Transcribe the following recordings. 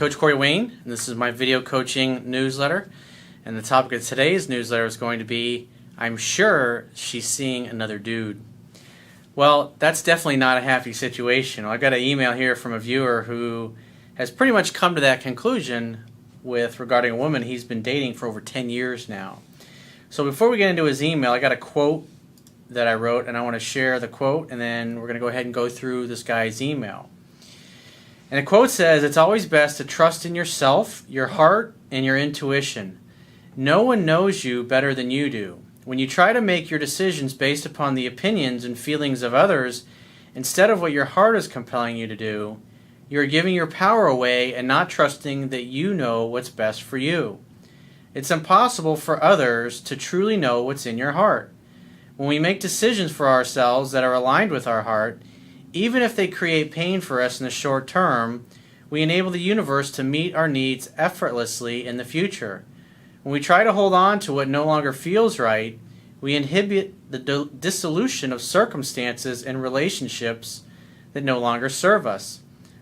Coach Corey Wayne, and this is my video coaching newsletter. And the topic of today's newsletter is going to be, I'm sure she's seeing another dude. Well, that's definitely not a happy situation. I got an email here from a viewer who has pretty much come to that conclusion regarding a woman he's been dating for over 10 years now. So before we get into his email, I got a quote that I wrote, and I want to share the quote, and then we're going to go ahead and go through this guy's email. And the quote says, "It's always best to trust in yourself, your heart, and your intuition. No one knows you better than you do. When you try to make your decisions based upon the opinions and feelings of others, instead of what your heart is compelling you to do, you are giving your power away and not trusting that you know what's best for you. It's impossible for others to truly know what's in your heart. When we make decisions for ourselves that are aligned with our heart, even if they create pain for us in the short term, we enable the universe to meet our needs effortlessly in the future. When we try to hold on to what no longer feels right, we inhibit the dissolution of circumstances and relationships that no longer serve us.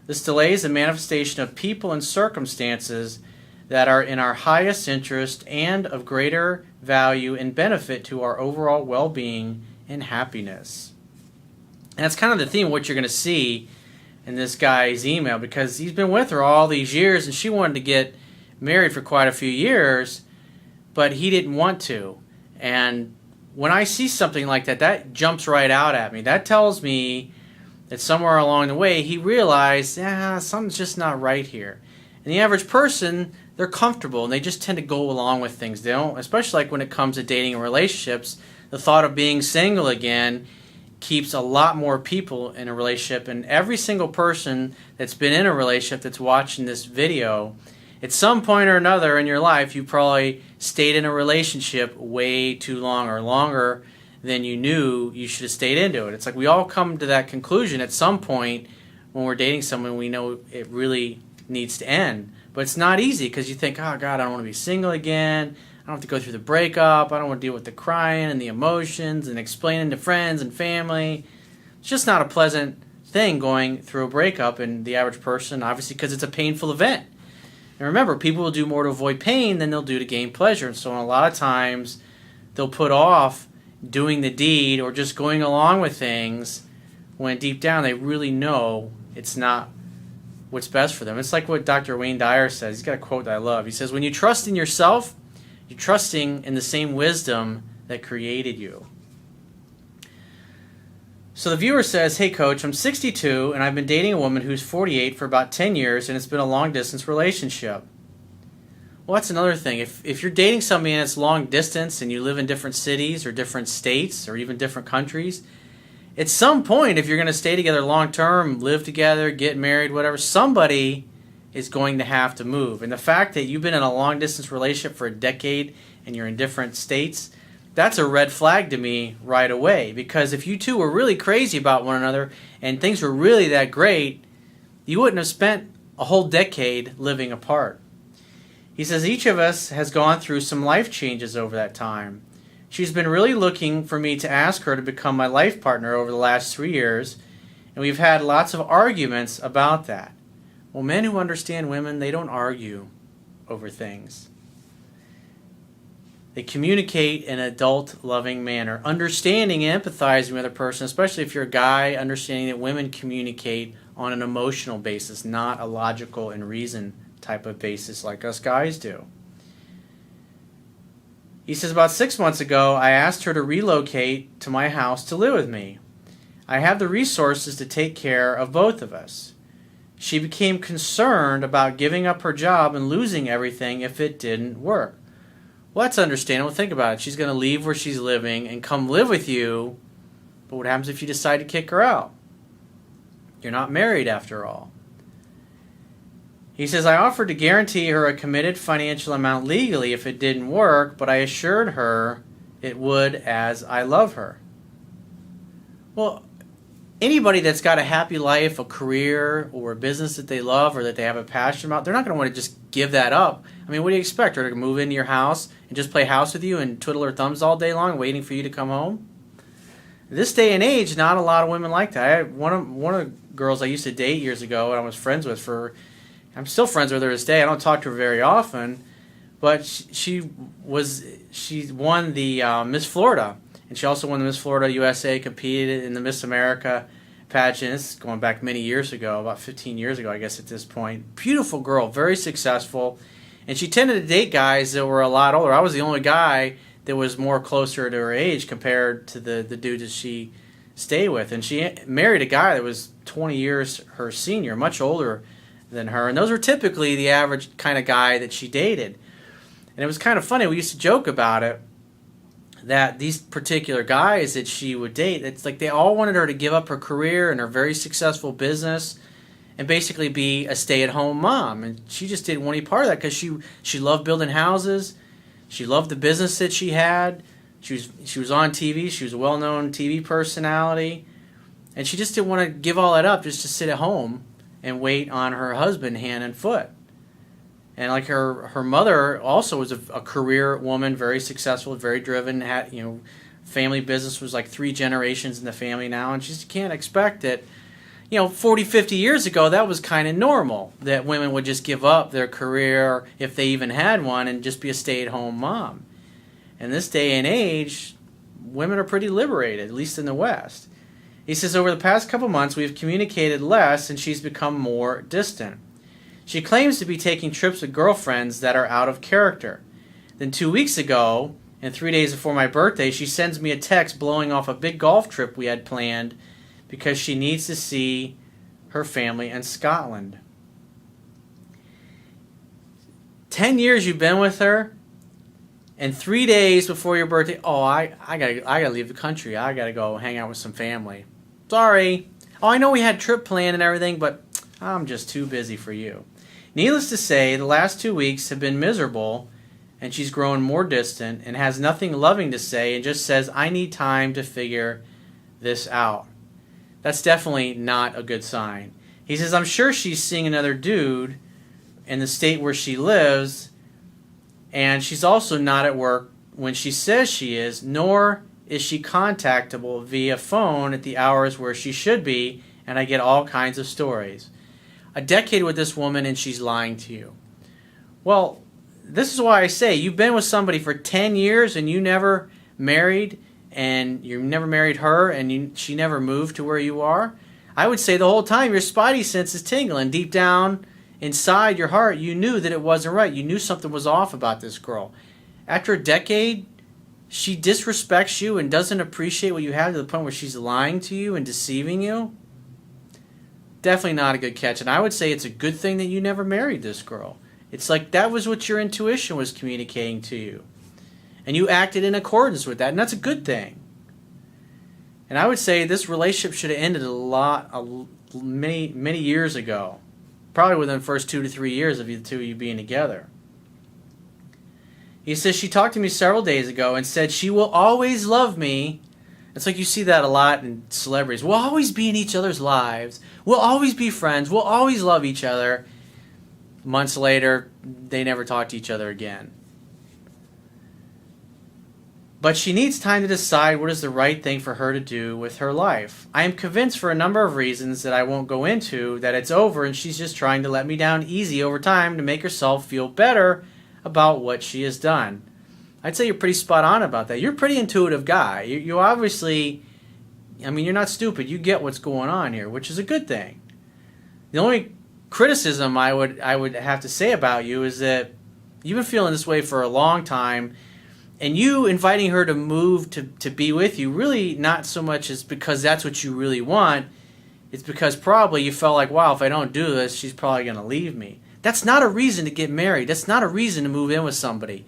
This delays the manifestation of people and circumstances that are in our highest interest and of greater value and benefit to our overall well-being and happiness." And that's kind of the theme of what you're going to see in this guy's email, because he's been with her all these years and she wanted to get married for quite a few years, but he didn't want to. And when I see something like that, that jumps right out at me. That tells me that somewhere along the way he realized, something's just not right here. And the average person, they're comfortable and they just tend to go along with things. They don't, especially like when it comes to dating and relationships, the thought of being single again keeps a lot more people in a relationship. And every single person that's been in a relationship that's watching this video, at some point or another in your life, you probably stayed in a relationship way too long, or longer than you knew you should have stayed into it. It's like we all come to that conclusion at some point when we're dating someone we know it really needs to end. But it's not easy because you think, oh God, I don't want to be single again. I don't have to go through the breakup. I don't want to deal with the crying and the emotions and explaining to friends and family. It's just not a pleasant thing going through a breakup in the average person, obviously, because it's a painful event. And remember, people will do more to avoid pain than they'll do to gain pleasure. And so a lot of times they'll put off doing the deed or just going along with things when deep down they really know it's not what's best for them. It's like what Dr. Wayne Dyer says. He's got a quote that I love. He says, "When you trust in yourself, you're trusting in the same wisdom that created you." So the viewer says, "Hey coach, I'm 62 and I've been dating a woman who's 48 for about 10 years and it's been a long distance relationship." Well, that's another thing. If you're dating somebody and it's long distance and you live in different cities or different states or even different countries, at some point, if you're going to stay together long term, live together, get married, whatever, somebody is going to have to move. And the fact that you've been in a long distance relationship for a decade and you're in different states, that's a red flag to me right away. Because if you two were really crazy about one another and things were really that great, you wouldn't have spent a whole decade living apart. He says, "Each of us has gone through some life changes over that time. She's been really looking for me to ask her to become my life partner over the last 3 years, and we've had lots of arguments about that." Well, men who understand women, they don't argue over things. They communicate in an adult, loving manner, understanding and empathizing with a person, especially if you're a guy, understanding that women communicate on an emotional basis, not a logical and reason type of basis like us guys do. He says, "About 6 months ago, I asked her to relocate to my house to live with me. I have the resources to take care of both of us. She became concerned about giving up her job and losing everything if it didn't work." Well, that's understandable. Think about it. She's going to leave where she's living and come live with you, but what happens if you decide to kick her out? You're not married after all. He says, "I offered to guarantee her a committed financial amount legally if it didn't work, but I assured her it would as I love her." Well, anybody that's got a happy life, a career, or a business that they love or that they have a passion about, they're not going to want to just give that up. I mean, what do you expect? Her to move into your house and just play house with you and twiddle her thumbs all day long waiting for you to come home? This day and age, not a lot of women like that. One of the girls I used to date years ago and I was friends with for I'm still friends with her to this day. I don't talk to her very often, but she won the Miss Florida, and she also won the Miss Florida USA, competed in the Miss America pageant. This is going back many years ago, about 15 years ago, I guess at this point. Beautiful girl, very successful, and she tended to date guys that were a lot older. I was the only guy that was more closer to her age compared to the dude that she stayed with, and she married a guy that was 20 years her senior, much older than her, and those were typically the average kind of guy that she dated. And it was kind of funny, we used to joke about it, that these particular guys that she would date, it's like they all wanted her to give up her career and her very successful business and basically be a stay-at-home mom. And she just didn't want any part of that because she loved building houses. She loved the business that she had. She was on TV. She was a well-known TV personality. And she just didn't want to give all that up just to sit at home and wait on her husband hand and foot. And like her mother also was a career woman, very successful, very driven, had, family business, was like 3 generations in the family now, and she just can't expect that, 40, 50 years ago, that was kind of normal, that women would just give up their career, if they even had one, and just be a stay-at-home mom. In this day and age, women are pretty liberated, at least in the West. He says, over the past couple months, we've communicated less, and she's become more distant. She claims to be taking trips with girlfriends that are out of character. Then 2 weeks ago, and 3 days before my birthday, she sends me a text blowing off a big golf trip we had planned because she needs to see her family in Scotland. 10 years you've been with her, and 3 days before your birthday, I gotta leave the country. I gotta go hang out with some family. Sorry. I know we had a trip planned and everything, but I'm just too busy for you. Needless to say, the last 2 weeks have been miserable, and she's grown more distant and has nothing loving to say and just says, I need time to figure this out. That's definitely not a good sign. He says, I'm sure she's seeing another dude in the state where she lives, and she's also not at work when she says she is, nor is she contactable via phone at the hours where she should be, and I get all kinds of stories. A decade with this woman and she's lying to you. Well, this is why I say you've been with somebody for 10 years and you never married, and you never married her, and she never moved to where you are. I would say the whole time your spidey sense is tingling. Deep down inside your heart, you knew that it wasn't right. You knew something was off about this girl. After a decade, she disrespects you and doesn't appreciate what you have to the point where she's lying to you and deceiving you. Definitely not a good catch. And I would say it's a good thing that you never married this girl. It's like that was what your intuition was communicating to you. And you acted in accordance with that, and that's a good thing. And I would say this relationship should have ended many years ago. Probably within the first 2 to 3 years of the two of you being together. He says, she talked to me several days ago and said she will always love me. It's like you see that a lot in celebrities. We'll always be in each other's lives. We'll always be friends. We'll always love each other. Months later, they never talk to each other again. But she needs time to decide what is the right thing for her to do with her life. I am convinced for a number of reasons that I won't go into that it's over and she's just trying to let me down easy over time to make herself feel better about what she has done. I'd say you're pretty spot on about that. You're a pretty intuitive guy. You obviously, you're not stupid. You get what's going on here, which is a good thing. The only criticism I would have to say about you is that you've been feeling this way for a long time, and you inviting her to move to be with you, really not so much as because that's what you really want. It's because probably you felt like, wow, if I don't do this, she's probably going to leave me. That's not a reason to get married. That's not a reason to move in with somebody.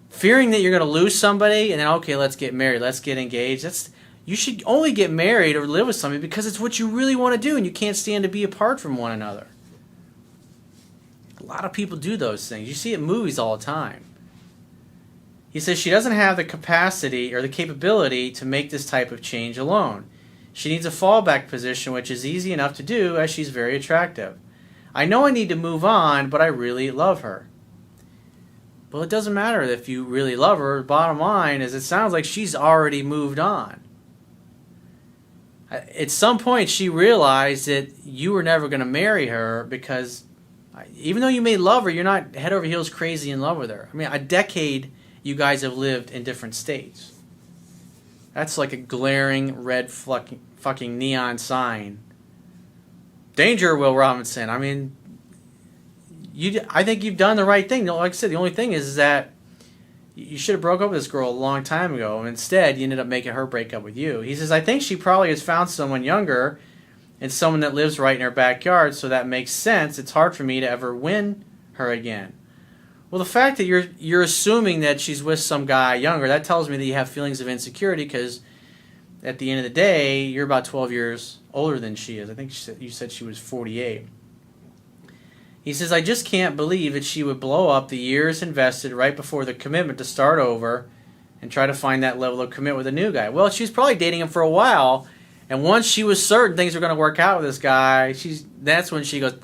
Fearing that you're going to lose somebody and then, okay, let's get married, let's get engaged. You should only get married or live with somebody because it's what you really want to do and you can't stand to be apart from one another. A lot of people do those things. You see it in movies all the time. He says she doesn't have the capacity or the capability to make this type of change alone. She needs a fallback position, which is easy enough to do as she's very attractive. I know I need to move on, but I really love her. Well, it doesn't matter if you really love her. The bottom line is it sounds like she's already moved on. At some point, she realized that you were never going to marry her because, Even though you may love her, you're not head over heels crazy in love with her. I mean, a decade you guys have lived in different states. That's like a glaring red fucking neon sign. Danger, Will Robinson. I mean, I think you've done the right thing. Like I said, the only thing is that you should have broke up with this girl a long time ago. Instead, you ended up making her break up with you. He says, I think she probably has found someone younger and someone that lives right in her backyard, so that makes sense. It's hard for me to ever win her again. Well, the fact that you're assuming that she's with some guy younger, that tells me that you have feelings of insecurity, because at the end of the day, you're about 12 years older than she is. I think you said she was 48. He says, I just can't believe that she would blow up the years invested right before the commitment to start over and try to find that level of commitment with a new guy. Well, she was probably dating him for a while, and once she was certain things were going to work out with this guy, that's when she goes,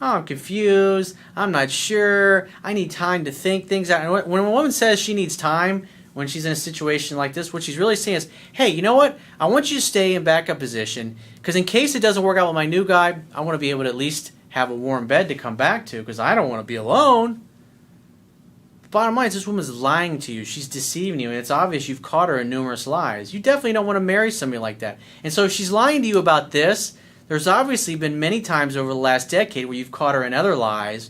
oh, I'm confused, I'm not sure, I need time to think things out. And when a woman says she needs time when she's in a situation like this, what she's really saying is, hey, you know what? I want you to stay in backup position, because in case it doesn't work out with my new guy, I want to be able to at least have a warm bed to come back to, because I don't want to be alone. Bottom line is, this woman's lying to you. She's deceiving you, and it's obvious you've caught her in numerous lies. You definitely don't want to marry somebody like that. And so if she's lying to you about this, there's obviously been many times over the last decade where you've caught her in other lies,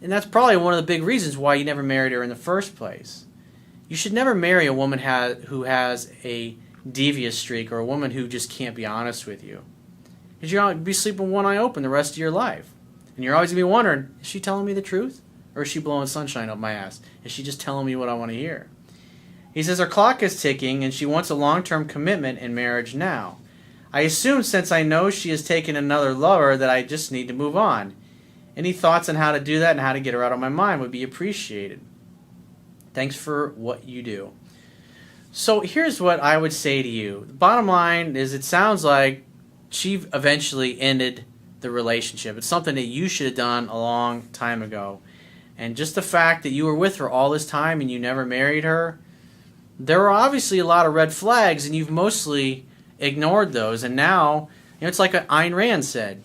and that's probably one of the big reasons why you never married her in the first place. You should never marry a woman who has a devious streak, or a woman who just can't be honest with you. Because you're going to be sleeping with one eye open the rest of your life. And you're always going to be wondering, is she telling me the truth? Or is she blowing sunshine up my ass? Is she just telling me what I want to hear? He says her clock is ticking and she wants a long-term commitment in marriage now. I assume, since I know she has taken another lover, that I just need to move on. Any thoughts on how to do that and how to get her out of my mind would be appreciated. Thanks for what you do. So here's what I would say to you. The bottom line is, it sounds like she eventually ended the relationship. It's something that you should have done a long time ago. And just the fact that you were with her all this time and you never married her, there are obviously a lot of red flags, and you've mostly ignored those. And now, it's like Ayn Rand said,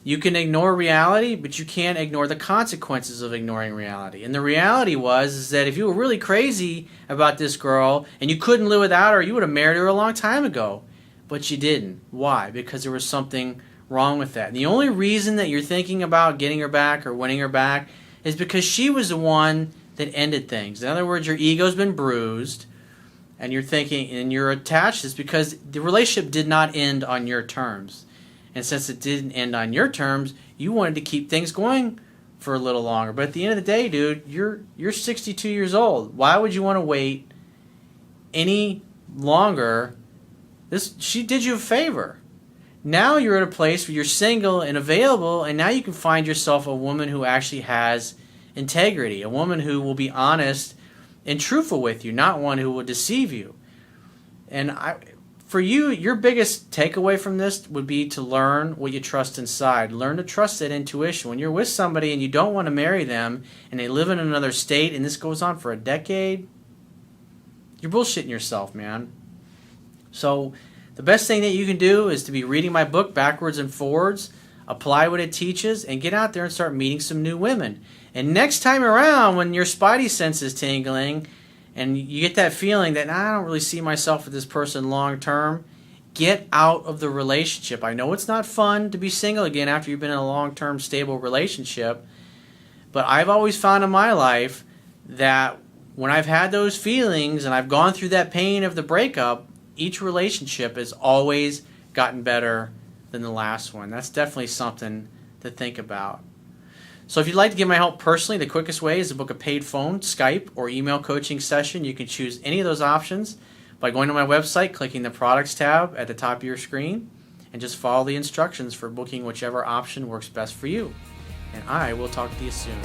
you can ignore reality, but you can't ignore the consequences of ignoring reality. And the reality is that if you were really crazy about this girl and you couldn't live without her, you would have married her a long time ago. But you didn't. Why? Because there was something wrong with that. And the only reason that you're thinking about getting her back or winning her back is because she was the one that ended things. In other words, your ego's been bruised, and you're thinking, and you're attached, is because the relationship did not end on your terms. And since it didn't end on your terms, you wanted to keep things going for a little longer. But at the end of the day, dude, you're 62 years old. Why would you want to wait any longer? She did you a favor. Now you're at a place where you're single and available, and now you can find yourself a woman who actually has integrity, a woman who will be honest and truthful with you, not one who will deceive you. And for you, your biggest takeaway from this would be to learn what you trust inside. Learn to trust that intuition. When you're with somebody and you don't want to marry them, and they live in another state, and this goes on for a decade, you're bullshitting yourself, man. So the best thing that you can do is to be reading my book backwards and forwards, apply what it teaches, and get out there and start meeting some new women. And next time around, when your spidey sense is tingling and you get that feeling that, I don't really see myself with this person long term, get out of the relationship. I know it's not fun to be single again after you've been in a long-term stable relationship, but I've always found in my life that when I've had those feelings and I've gone through that pain of the breakup, each relationship has always gotten better than the last one. That's definitely something to think about. So if you'd like to get my help personally, the quickest way is to book a paid phone, Skype, or email coaching session. You can choose any of those options by going to my website, clicking the Products tab at the top of your screen, and just follow the instructions for booking whichever option works best for you. And I will talk to you soon.